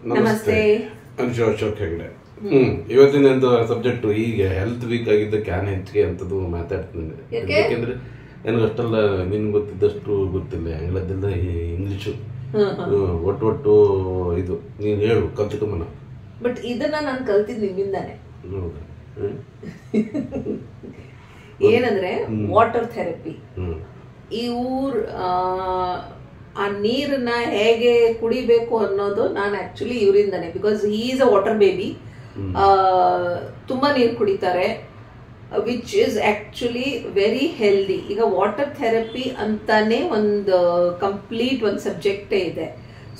ನಮಸ್ತೆ ಅನುಷಾ ಅಶೋಕ್ ಹೆಗ್ಡೆ. ಇವತ್ತಿನ ಸಬ್ಜೆಕ್ಟ್ ಈಗ ಹೆಲ್ತ್ ವೀಕ್ ಆಗಿದ್ದಕ್ಕೆ ಯಾನ್ ಹೆಚ್ಚಿಗೆ ಅಂತದ್ದು ಮಾತಾಡ್ತೀನಿ. ಯಾಕೆಂದ್ರೆ ನನಗೆ ಅಷ್ಟೆಲ್ಲ ನಿನ್ ಗೊತ್ತಿದ್ದಷ್ಟು ಗೊತ್ತಿಲ್ಲ, ಆಂಗ್ಲದಿಂದ ಇಂಗ್ಲಿಷು ಒಟ್ಟು ಇದು ನೀನ್ ಹೇಳು ಕಲ್ತ್ಕೊಂಬನ. ಬಟ್ ಇದನ್ನ ನಾನು ಕಲ್ತಿದ್ ನಿಮ್ಮಿಂದಾನೆ. ಏನಂದ್ರೆ ವಾಟರ್ ಥೆರಪಿ. ಈ ಆ ನೀರನ್ನ ಹೇಗೆ ಕುಡಿಬೇಕು ಅನ್ನೋದು ನಾನು ಆಕ್ಚುಲಿ ಇವರಿಂದಾನೆ. Because he is a water baby. ತುಂಬಾ ನೀರು ಕುಡಿತಾರೆ, which is actually very healthy. ಈಗ ವಾಟರ್ ಥೆರಪಿ ಅಂತಾನೆ ಒಂದು ಕಂಪ್ಲೀಟ್ ಒಂದು ಸಬ್ಜೆಕ್ಟೇ ಇದೆ.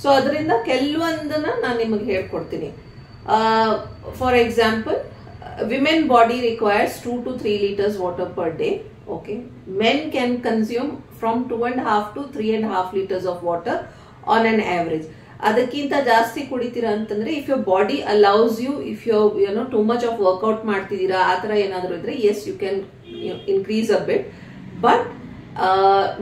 ಸೊ ಅದರಿಂದ ಕೆಲವೊಂದನ್ನ ನಾನು ನಿಮಗೆ ಹೇಳ್ಕೊಡ್ತೀನಿ. For example, women body requires 2 to 3 liters water per day. Okay, men can consume from 2.5 to 3.5 liters of water on an average. ಅದಕ್ಕಿಂತ ಜಾಸ್ತಿ ಕುಡಿತೀರಾ ಅಂತಂದ್ರೆ, if your body allows you, if you too much of workout ಮಾಡ್ತಿದ್ದೀರಾ ಆ ಥರ ಏನಾದರೂ ಇದ್ರೆ, yes you can increase a bit. But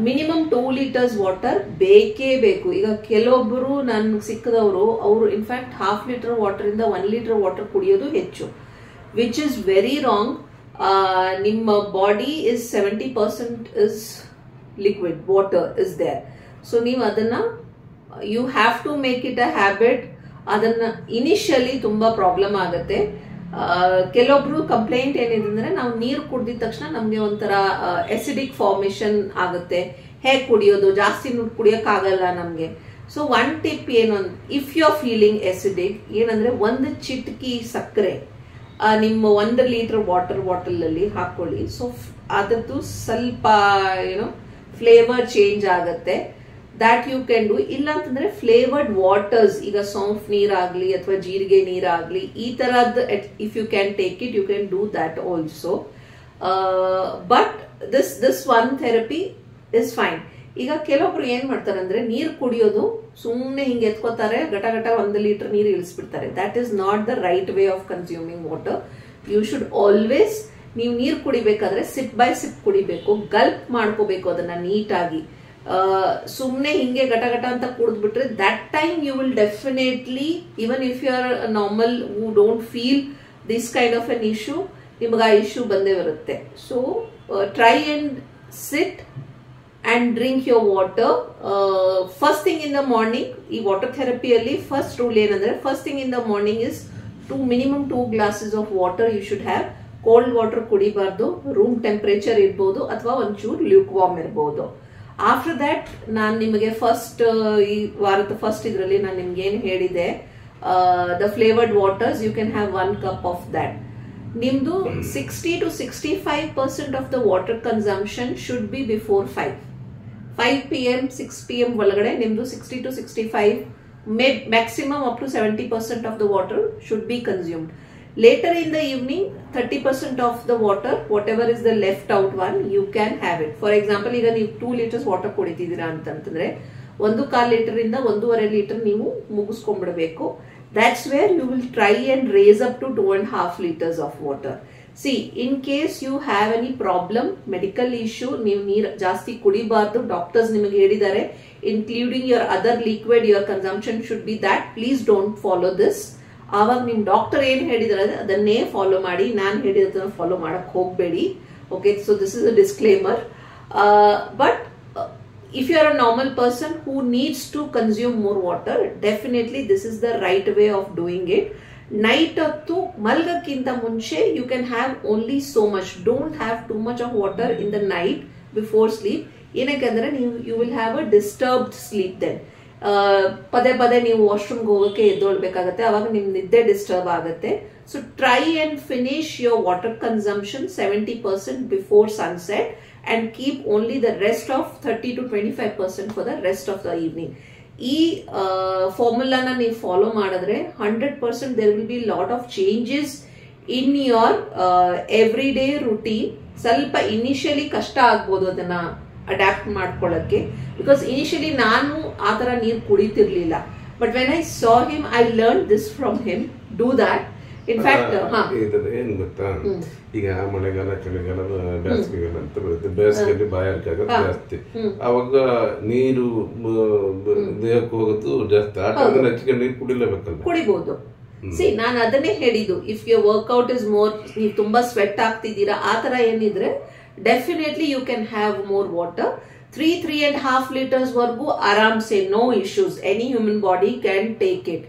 minimum 2 liters water ಬೇಕೇ ಬೇಕು. ಈಗ ಕೆಲವೊಬ್ಬರು ನನ್ಗೆ ಸಿಕ್ಕದವರು, ಅವರು ಇನ್ಫ್ಯಾಕ್ಟ್ 1/2 liter ವಾಟರ್ ಇಂದ 1 liter ವಾಟರ್ ಕುಡಿಯೋದು ಹೆಚ್ಚು, which is very wrong. ನಿಮ್ಮ body is 70% is liquid, water is there. So ನೀವು ಅದನ್ನ you have to make it a habit. ಅದನ್ನ ಇನಿಷಿಯಲಿ ತುಂಬಾ ಪ್ರಾಬ್ಲಮ್ ಆಗುತ್ತೆ. ಕೆಲವೊಬ್ರು ಕಂಪ್ಲೇಂಟ್ ಏನಿದೆ ಅಂದ್ರೆ, ನಾವು ನೀರು ಕುಡಿದ ತಕ್ಷಣ ನಮ್ಗೆ ಒಂಥರ ಎಸಿಡಿಕ್ ಫಾರ್ಮೇಶನ್ ಆಗುತ್ತೆ, ಹೇಗೆ ಕುಡಿಯೋದು, ಜಾಸ್ತಿ ನೀರು ಕುಡಿಯೋಕ್ಕಾಗಲ್ಲ ನಮ್ಗೆ. ಸೊ ಒನ್ ಟಿಪ್ ಏನು, if you are feeling acidic, ಏನಂದ್ರೆ ಒಂದು ಚಿಟಕಿ ಸಕ್ಕರೆ ನಿಮ್ಮ 1 liter ವಾಟರ್ ಬಾಟಲ್ ಅಲ್ಲಿ ಹಾಕೊಳ್ಳಿ. ಸೊ ಅದರದ್ದು ಸ್ವಲ್ಪ ಫ್ಲೇವರ್ ಚೇಂಜ್ ಆಗುತ್ತೆ. That you can do. ಇಲ್ಲ ಅಂತಂದ್ರೆ ಫ್ಲೇವರ್ಡ್ ವಾಟರ್ಸ್, ಈಗ ಸೌಂಫ್ ನೀರಾಗ್ಲಿ ಅಥವಾ ಜೀರಿಗೆ ನೀರಾಗ್ಲಿ, ಈ ತರದ್ if you can take it, you can do that also. But this one therapy is fine. ಈಗ ಕೆಲವೊಬ್ರು ಏನ್ ಮಾಡ್ತಾರೆ ಅಂದ್ರೆ, ನೀರು ಕುಡಿಯೋದು ಸುಮ್ಮನೆ ಹಿಂಗೆ ಎತ್ಕೋತಾರೆ, ಘಟ 1 liter ನೀರು ಇಳಿಸ್ಬಿಡ್ತಾರೆ. That is not the right way of consuming water. You should always, ನೀವು ನೀರು ಕುಡಿಬೇಕಾದ್ರೆ ಸಿಪ್ ಬೈ ಸಿಪ್ ಕುಡಿಬೇಕು, ಗಲ್ಪ್ ಮಾಡ್ಕೋಬೇಕು ಅದನ್ನ ನೀಟಾಗಿ. ಸುಮ್ಮನೆ ಹಿಂಗೆ ಘಟ ಅಂತ ಕುಡಿದ್ಬಿಟ್ರೆ, that time you will definitely, even if you are normal who don't feel this kind of an issue, ನಿಮ್ಗೆ ಆ ಇಶ್ಯೂ ಬಂದೇ ಬರುತ್ತೆ. So try and sit and drink your water first thing in the morning. ಈ water ಥೆರಪಿಯಲ್ಲಿ first rule ಏನಂದ್ರೆ, first thing in the morning is minimum 2 glasses of water you should have. Cold water ಕುಡಿಬಾರ್ದು, room temperature ಇರ್ಬೋದು ಅಥವಾ ಒಂಚೂರು lukewarm ಇರ್ಬೋದು. After that ನಾನು ನಿಮಗೆ ಫಸ್ಟ್ ಈ ವಾರದ ಫಸ್ಟ್ ಇದರಲ್ಲಿ ನಾನು ನಿಮ್ಗೆ ಏನು ಹೇಳಿದೆ, the flavoured waters, you can have 1 cup of that. ನಿಮ್ದು 60 to 65% of the water consumption should be before 5 PM 6 PM ಒಳಗಡೆ ನಿಮ್ದು 60 to 65, maximum up to 70% of the water should be consumed. Later in the evening, 30% of the water, whatever is the left out one, you can have it. For example, ಈಗ ನೀವು 2 liters water ಕುಡಿತಿದ್ದೀರಾ ಅಂತಂದ್ರೆ, 1.25 liter ಇಂದ 1.5 liter ನೀವು ಮುಗಿಸ್ಕೊಂಡ್ಬಿಡ್ಬೇಕು. That's where you will try and raise up to 2.5 liters of water. See, in case you have any problem, medical issue, ನೀವು ನೀರು ಜಾಸ್ತಿ ಕುಡಿಬಾರ್ದು, doctors ನಿಮಗೆ ಹೇಳಿದ್ದಾರೆ, including your other liquid, your consumption should be that. Please don't follow this. ಆವಾಗ ನಿಮ್ doctor ಏನ್ ಹೇಳಿದಾರೆ ಅದನ್ನೇ ಫಾಲೋ ಮಾಡಿ, ನಾನು ಹೇಳಿರೋದನ್ನ ಫಾಲೋ ಮಾಡಕ್ ಹೋಗ್ಬೇಡಿ. Okay, so this is a disclaimer. But if you are a normal person who needs to consume more water, definitely this is the right way of doing it. Night ಹೊತ್ತು ಮಲ್ಗಕ್ಕಿಂತ ಮುಂಚೆ you can have only so much. Don't have too much of water in the night before sleep. ಏನಕ್ಕೆಂದ್ರೆ you will have a disturbed sleep then. ಪದೇ ನೀವು ವಾಶ್ರೂಮ್ಗೆ ಹೋಗೋಕೆ ಎದ್ದೊಳ್ಬೇಕಾಗತ್ತೆ, ಅವಾಗ ನಿಮ್ ನಿದ್ದೆ disturb ಆಗುತ್ತೆ. So try and finish your water consumption 70% before sunset and keep only the rest of 30 to 25% for the rest of the evening. ಈ ಫಾರ್ಮುಲಾನ ನೀವು follow ಮಾಡಿದ್ರೆ 100% there will be lot of changes in your everyday routine. ಸ್ವಲ್ಪ initially ಕಷ್ಟ ಆಗ್ಬೋದು ಅದನ್ನ adapt ಮಾಡ್ಕೊಳ್ಳಕ್ಕೆ, because initially ನಾನು ಆ ತರ ನೀರು ಕುಡಿತಿರ್ಲಿಲ್ಲ. But when I saw him, I learn this from him, do that in fact ಏನ್ ಗೊತ್ತಾ, ಈಗ ಮಳೆಗಾಲ, ಚಳಿಗಾಲ, ಬೇಸಿಗೆಗಾಲ ಅಂತ ಬರುತ್ತೆ. ಬೇಸಿಗೆಯಲ್ಲಿ ಬಾಯಾರಿಕೆ ಆಗೋದು ಜಾಸ್ತಿ, ಅವಾಗ ನೀರು ದೇಹಕ್ಕೆ ಹೋಗೋದು ಜಾಸ್ತಿ. ಆ ಟೈಮಲ್ಲಿ ಹೆಚ್ಚಿಗೆ ನೀರು ಕುಡಿಲೇಬೇಕಲ್ಲ, ಕುಡಿಬಹುದು. ಸಿ ನಾನು ಅದನ್ನೇ ಹೇಳಿದ್ದು, if your workout is more, ನೀವು ತುಂಬಾ ಸ್ವೆಟ್ ಆಗ್ತಿದ್ದೀರಾ ಆ ತರ ಏನಿದ್ರೆ definitely you can have more water. 3.5 liters ವರೆಗೂ ಆರಾಮ್ಸೆ, no issues, any human body can take it.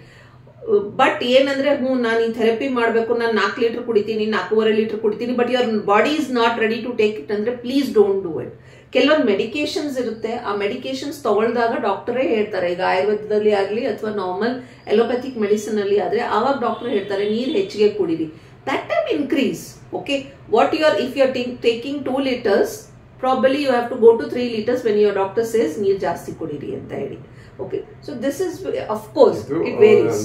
But ಏನಂದ್ರೆ ನಾನು ಈ ಥೆರಪಿ ಮಾಡಬೇಕು, ನಾನು 4 ಲೀಟರ್ ಕುಡಿತೀನಿ, 4.5 ಲೀಟರ್ ಕುಡಿತೀನಿ, but your body is not ready to take it ಅಂದ್ರೆ ಪ್ಲೀಸ್ ಡೋಂಟ್ ಡೂ ಇಟ್. ಕೆಲವೊಂದು ಮೆಡಿಕೇಶನ್ಸ್ ಇರುತ್ತೆ, ಆ ಮೆಡಿಕೇಶನ್ಸ್ ತಗೊಳ್ದಾಗ ಡಾಕ್ಟರೇ ಹೇಳ್ತಾರೆ, ಈಗ ಆಯುರ್ವೇದದಲ್ಲಿ ಆಗಲಿ ಅಥವಾ ನಾರ್ಮಲ್ ಎಲೋಪ್ಯಾಥಿಕ್ ಮೆಡಿಸಿನ್ ಅಲ್ಲಿ ಆದ್ರೆ ಆವಾಗ ಡಾಕ್ಟರ್ ಹೇಳ್ತಾರೆ ನೀರು ಹೆಚ್ಚಿಗೆ ಕುಡಿರಿ. That time increase. Okay, what you are, if you are taking 2 liters, probably you have to go to 3 liters when your doctor says ನೀರು ಜಾಸ್ತಿ ಕುಡಿರಿ ಅಂತ ಹೇಳಿ. Okay, so this is of course it varies.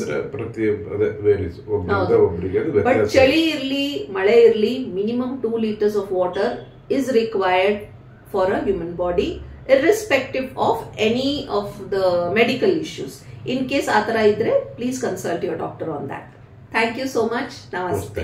But ಚಳಿ ಇರ್ಲಿ ಮಳೆ ಇರ್ಲಿ, minimum 2 liters of water is required for a human body, irrespective of any of the medical issues. In case ಆತರ ಇದ್ರೆ, please consult your doctor on that. Thank you so much. Namaste.